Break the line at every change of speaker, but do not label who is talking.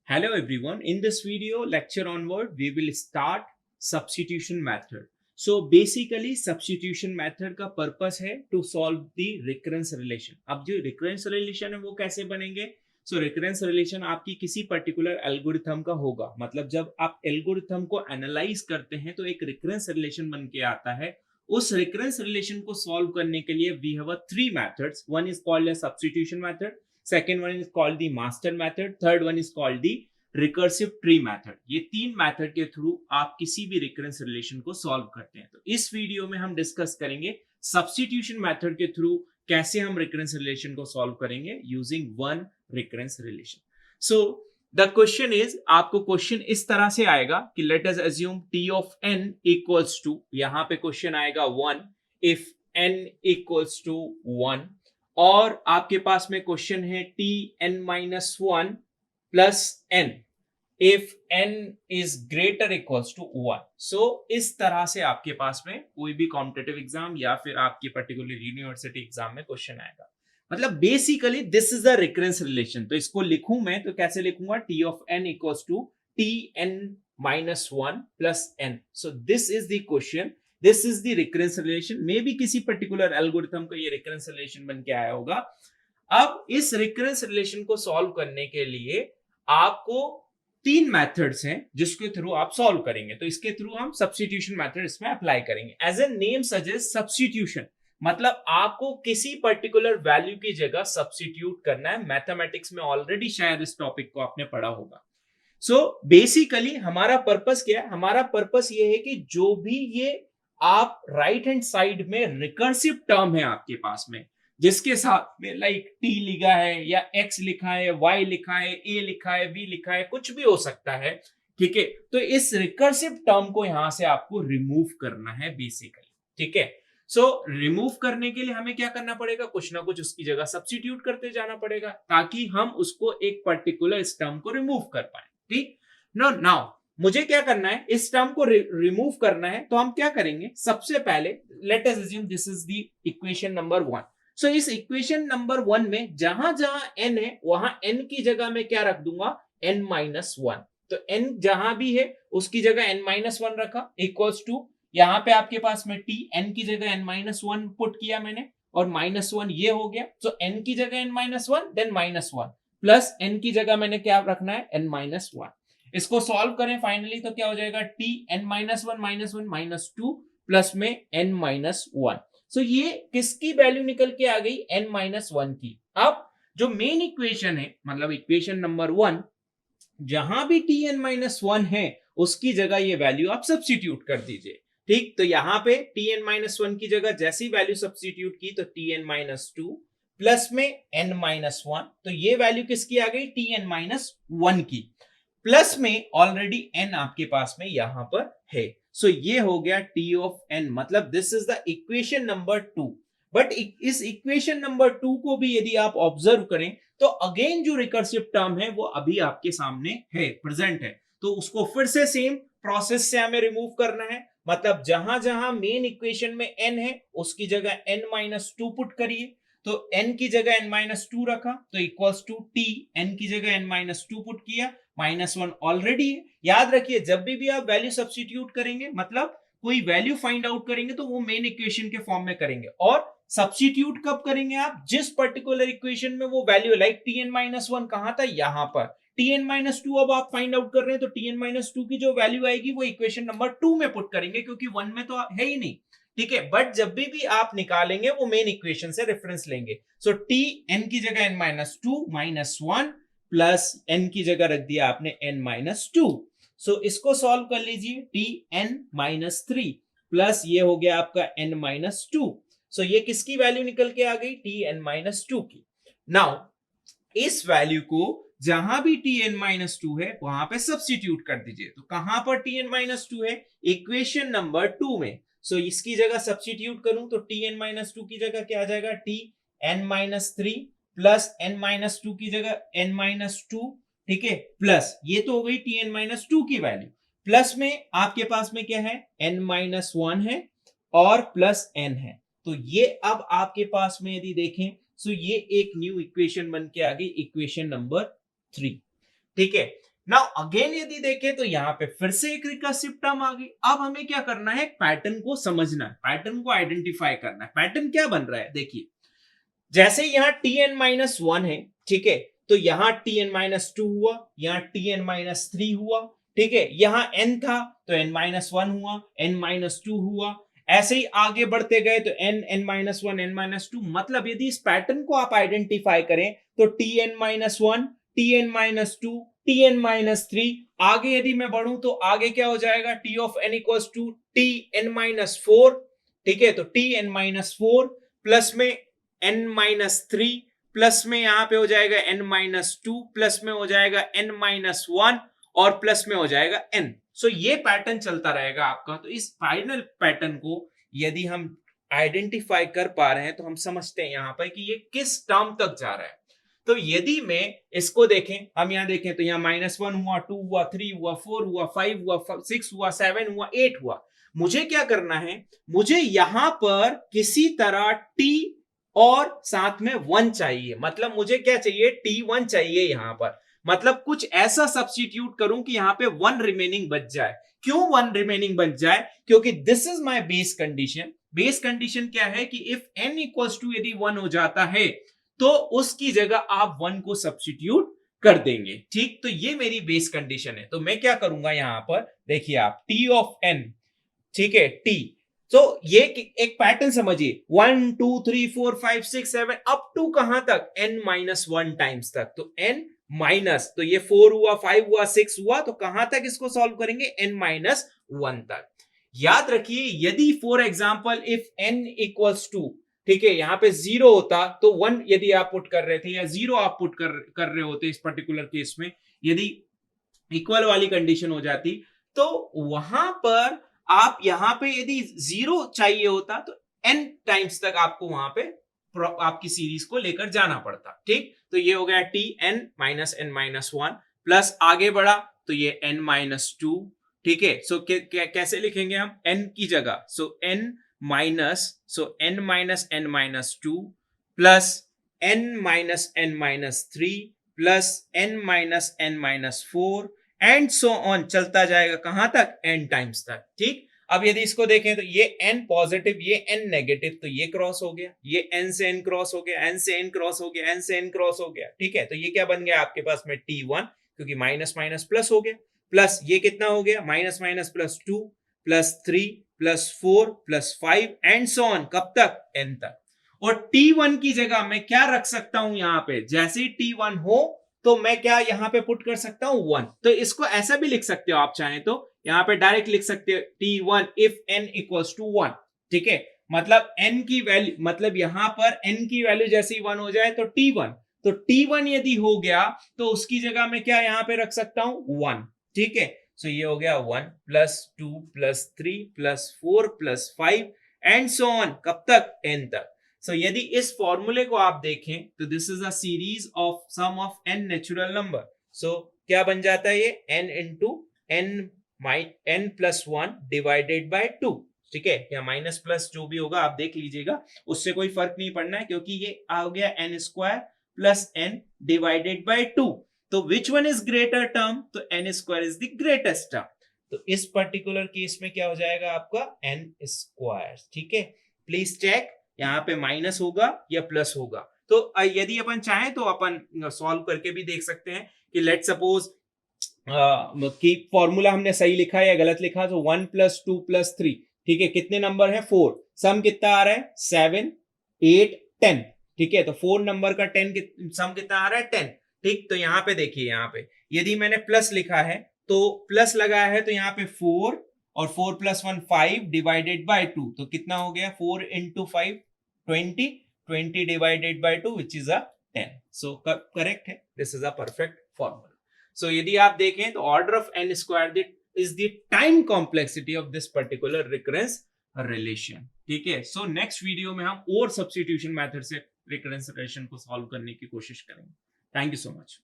Hello everyone. In this video lecture onward, we will start substitution method. So basically substitution method का purpose है to solve the recurrence relation. अब जो recurrence relation है वो कैसे बनेंगे? So recurrence relation आपकी किसी particular algorithm का होगा. मतलब जब आप algorithm को analyze करते हैं तो एक recurrence relation बन के आता है. उस recurrence relation को solve करने के लिए we have a three methods. One is called a substitution method. Second one is called the master method. Third one is called the recursive tree method. ये तीन मेथड के थ्रू आप किसी भी रिकरेंस रिलेशन को सॉल्व करते हैं. तो इस वीडियो में हम डिस्कस करेंगे सब्स्टिट्यूशन मेथड के थ्रू कैसे हम रिकरेंस रिलेशन को सॉल्व करेंगे using one recurrence relation. So the question is, आपको क्वेश्चन इस तरह से आएगा कि let us assume t of n equals to, यहां पे क्वेश्चन आएगा 1 इफ n इक्वल्स टू 1, और आपके पास में क्वेश्चन है T N minus one plus N if N is greater equals to one. So इस तरह से आपके पास में कोई भी कॉम्पिटिटिव एग्जाम या फिर आपकी पर्टिकुलर यूनिवर्सिटी एग्जाम में क्वेश्चन आएगा. मतलब basically this is the recurrence relation. तो इसको लिखूं मैं तो कैसे लिखूंगा? T of N equals to T N minus one plus N. So this is the question, this is the recurrence relation. May be किसी पर्टिकुलर एल्गोरिथम का ये रिकरेंस रिलेशन बन के आया होगा. अब इस रिकरेंस रिलेशन को सॉल्व करने के लिए आपको तीन मेथड्स हैं जिसके थ्रू आप सॉल्व करेंगे. तो इसके थ्रू हम सब्स्टिट्यूशन मेथड इसमें अप्लाई करेंगे. As a name suggest substitution, मतलब आपको किसी पर्टिकुलर वैल्यू की जगह सब्स्टिट्यूट करना है. मैथमेटिक्स में ऑलरेडी शायद इस टॉपिक को आपने पढ़ा होगा. सो बेसिकली हमारा पर्पस क्या है? हमारा पर्पस ये है कि जो भी ये आप राइट हैंड साइड में रिकर्सिव टर्म है आपके पास में, जिसके साथ में लाइक टी लिखा है या एक्स लिखा है, वाई लिखा है, ए लिखा है, बी लिखा है, कुछ भी हो सकता है. ठीक है, तो इस रिकर्सिव टर्म को यहां से आपको रिमूव करना है बेसिकली. ठीक है, सो रिमूव करने के लिए हमें क्या करना पड़ेगा? कुछ ना कुछ उसकी जगह सब्स्टिट्यूट करते जाना पड़ेगा ताकि हम उसको एक पर्टिकुलर इस टर्म को रिमूव कर पाए. ठीक, नाउ मुझे क्या करना है? इस टर्म को रिमूव करना है. तो हम क्या करेंगे? सबसे पहले late us assume this is the equation number 1. सो इस इक्वेशन नंबर 1 में जहां जहां n है वहां n की जगह में क्या रख दूंगा? n minus one. तो n जहां भी है उसकी जगह n माइनस वन रखा इक्वल्स टू, यहां पे आपके पास में t, n की जगह n माइनस वन पुट किया मैंने और माइनस वन ये हो गया. सो n की जगह n minus one then minus one plus n की जगह मैंने क्या रखना है? n minus one. इसको सॉल्व करें फाइनली तो क्या हो जाएगा? T N minus one minus two plus में एन माइनस वन. सो ये किसकी वैल्यू निकल के आ गई? एन माइनस वन की. अब जो मेन इक्वेशन है, मतलब इक्वेशन नंबर 1, जहां भी टी एन माइनस वन है उसकी जगह ये वैल्यू आप सब्स्टिट्यूट कर दीजिए. ठीक, तो यहां पे टी एन माइनस वन की जगह जैसी वैल्यू सब्स्टिट्यूट की तो T N minus two plus में एन माइनस वन. तो ये वैल्यू किसकी आ गई? टी एन माइनस वन की. प्लस में ऑलरेडी n आपके पास में यहां पर है. सो ये हो गया t ऑफ n. मतलब this is the equation number 2. But इस इक्वेशन नंबर 2 को भी यदि आप ऑब्जर्व करें तो अगेन जो रिकर्सिव टर्म है वो अभी आपके सामने है, प्रेजेंट है. तो उसको फिर से सेम प्रोसेस से हमें रिमूव करना है. मतलब जहां जहां मेन इक्वेशन में n है उसकी जगह n माइनस टू पुट करिए. तो n की जगह n माइनस टू रखा तो इक्वल्स टू t, n की जगह n माइनस टू पुट किया, माइनस वन ऑलरेडी है. याद रखिए जब भी आप वैल्यू सब्स्टिट्यूट करेंगे, मतलब कोई वैल्यू फाइंड आउट करेंगे तो वो मेन इक्वेशन के फॉर्म में करेंगे. और सब्स्टिट्यूट कब करेंगे? आप जिस पर्टिकुलर इक्वेशन में वो value, like T N minus one कहां था? यहां पर. टी एन माइनस टू अब आप फाइंड आउट कर रहे हैं तो टी एन माइनस टू की जो वैल्यू आएगी वो इक्वेशन नंबर 2 में पुट करेंगे क्योंकि 1 में तो है ही नहीं. ठीक है, बट जब भी आप निकालेंगे वो मेन इक्वेशन से रेफरेंस लेंगे. सो टी एन की जगह N minus two minus one plus n की जगह रख दिया आपने n माइनस टू. सो इसको सॉल्व कर लीजिए. T N minus three plus ये हो गया आपका n माइनस टू. सो ये किसकी वैल्यू निकल के आ गई? टी एन माइनस टू की. नाउ इस वैल्यू को जहां भी टी एन माइनस टू है वहां पे सब्स्टिट्यूट कर दीजिए. तो कहां पर टी एन माइनस टू है? इक्वेशन नंबर 2 में. सो इसकी जगह सब्स्टिट्यूट करूं तो टी एन माइनस टू की जगह क्या आ जाएगा? T N minus three plus N minus two की जगह एन माइनस टू. ठीक है, प्लस ये तो हो गई टी एन माइनस टू की वैल्यू. प्लस में आपके पास में क्या है? एन माइनस वन है और प्लस एन है. तो ये अब आपके पास में यदि देखें सो ये एक न्यू इक्वेशन बन के आ गई, इक्वेशन नंबर 3. ठीक है, नाउ अगेन यदि देखें तो यहाँ पे फिर से एक रिकर्सिव टर्म आ गई। अब हमें क्या करना है, पैटर्न को समझना है, पैटर्न को आइडेंटिफाई करना है। पैटर्न क्या बन रहा है, देखिए जैसे यहाँ tn-1 है, ठीक है, तो यहाँ tn-2 हुआ, यहाँ tn-3 हुआ, ठीक है, यहाँ n था तो n-1 हुआ, n-2 हुआ, ऐसे ही आगे बढ़ते गए तो n-1 n-2। मतलब यदि इस पैटर्न को आप आइडेंटिफाई करें तो tn-1 tn-2 tn-3, आगे यदि मैं बढ़ूं तो आगे क्या हो जाएगा, t of n equals to tn-4, ठीक है, तो tn-4 प्लस में n-3 प्लस में यहां पे हो जाएगा n-2 प्लस में हो जाएगा n-1 और प्लस में हो जाएगा n। सो ये पैटर्न चलता रहेगा आपका। तो इस फाइनल पैटर्न को यदि हम आइडेंटिफाई कर पा रहे हैं तो हम समझते हैं यहां पर कि ये किस टर्म तक जा रहा है। तो यदि मैं इसको देखें, हम यहां देखें तो यहाँ -1 हुआ, 2 हुआ, 3 हुआ, 4 हुआ, 5 हुआ, 6 हुआ, 7 हुआ, 8 हुआ। मुझे क्या करना है, मुझे यहां पर किसी तरह t और साथ में 1 चाहिए। मतलब मुझे क्या चाहिए, t1 चाहिए यहां पर। मतलब कुछ ऐसा सब्स्टिट्यूट करूं कि यहां पे 1 रिमेनिंग बच जाए। क्यों 1 रिमेनिंग बच जाए, क्योंकि this is my base condition. Base condition क्या है कि इफ n इक्वल्स टू यदि 1 हो जाता है तो उसकी जगह आप 1 को सब्स्टिट्यूट कर देंगे। ठीक, तो ये मेरी बेस कंडीशन है। तो मैं क्या करूंगा यहां पर, देखिए आप t ऑफ n, ठीक है, t, तो ये एक पैटर्न समझिए, 1 2 3 4 5 6 7 अप टू कहां तक, n-1 टाइम्स तक। तो n माइनस, तो ये 4 हुआ, 5 हुआ, 6 हुआ, तो कहां तक इसको सॉल्व करेंगे, n-1 तक। याद रखिए यदि for example if n equals to, ठीक है, यहां पे 0 होता तो 1 यदि आप पुट कर रहे थे या 0 आप पुट कर रहे होते इस पर्टिकुलर केस में, यदि इक्वल वाली कंडीशन हो जाती तो वहां पर आप यहां पे यदि 0 चाहिए होता तो n टाइम्स तक आपको वहां पे आपकी सीरीज को लेकर जाना पड़ता। ठीक, तो ये हो गया tn-n-1 प्लस आगे बढ़ा तो ये n-2, ठीक है। सो कैसे लिखेंगे हम, n की जगह, सो n minus n-2 plus n-3 plus n-4 and so on, चलता जाएगा कहां तक, n टाइम्स तक। ठीक, अब यदि इसको देखें तो ये n पॉजिटिव, ये n नेगेटिव, तो ये क्रॉस हो गया, ये n से n क्रॉस हो गया, n से n क्रॉस हो गया, n से n क्रॉस हो गया। ठीक है, तो ये क्या बन गया आपके पास में t1, क्योंकि माइनस माइनस प्लस हो गया, प्लस ये कितना हो गया, minus minus plus 2 plus 3 plus 4 plus 5 and so on, कब तक, n तक। और t1 की जगह मैं क्या रख सकता हूं यहां पे, जैसे ही t1 हो तो मैं क्या यहां पे पुट कर सकता हूं 1। तो इसको ऐसा भी लिख सकते हो आप चाहें तो, यहां पे डायरेक्ट लिख सकते हो t1 if n equals to 1। ठीक है, मतलब n की वैल्यू, मतलब यहां पर n की वैल्यू जैसे ही 1 हो जाए तो t1, तो t1 यदि हो गया तो उसकी जगह मैं क्या यहां पे रख सकता हूं 1। ठीक है, सो ये हो गया 1 plus 2 plus 3 plus 4 plus 5 and so on, कब तक, n तक। सो यदि इस फॉर्मूले को आप देखें तो this is a series of sum of n natural number. So क्या बन जाता है ये, n into n plus 1 divided by 2। ठीक है, या माइनस प्लस जो भी होगा आप देख लीजिएगा, उससे कोई फर्क नहीं पड़ना है, क्योंकि ये आ गया n square plus n divided by 2। तो which one is greater term, तो n square is the greatest term. तो इस पर्टिकुलर केस में क्या हो जाएगा आपका n स्क्वायर। ठीक है, प्लीज चेक यहाँ पे माइनस होगा या प्लस होगा। तो यदि अपन चाहें तो अपन सॉल्व करके भी देख सकते हैं कि लेट सपोज कि फॉर्मूला हमने सही लिखा या गलत लिखा, तो 1 प्लस 2 प्लस 3, ठीक है, कितने नंबर है, 4, सम कितना आ रहा है, 7 8 10। ठीक है, तो 4 नंबर का 10 सम कितना आ रहा है, 10। ठीक, तो यहाँ पे देखिए, यहाँ पे यदि मैंने प्लस लिखा है तो प्लस लगाया है तो यहाँ पे 4 और 4 प्लस 1 5 डिवाइडेड बाय 2, तो कितना हो गया, 4 into 5 20, 20 divided by 2 which is a 10। So correct है, this is a perfect formula. So यदि आप देखें तो order of n square is the time complexity of this particular recurrence relation. ठीक है, सो नेक्स्ट वीडियो में हम और सब्स्टिट्यूशन मेथड से रिकरेंस रिलेशन को सॉल्व करने की कोशिश करेंगे। Thank you so much.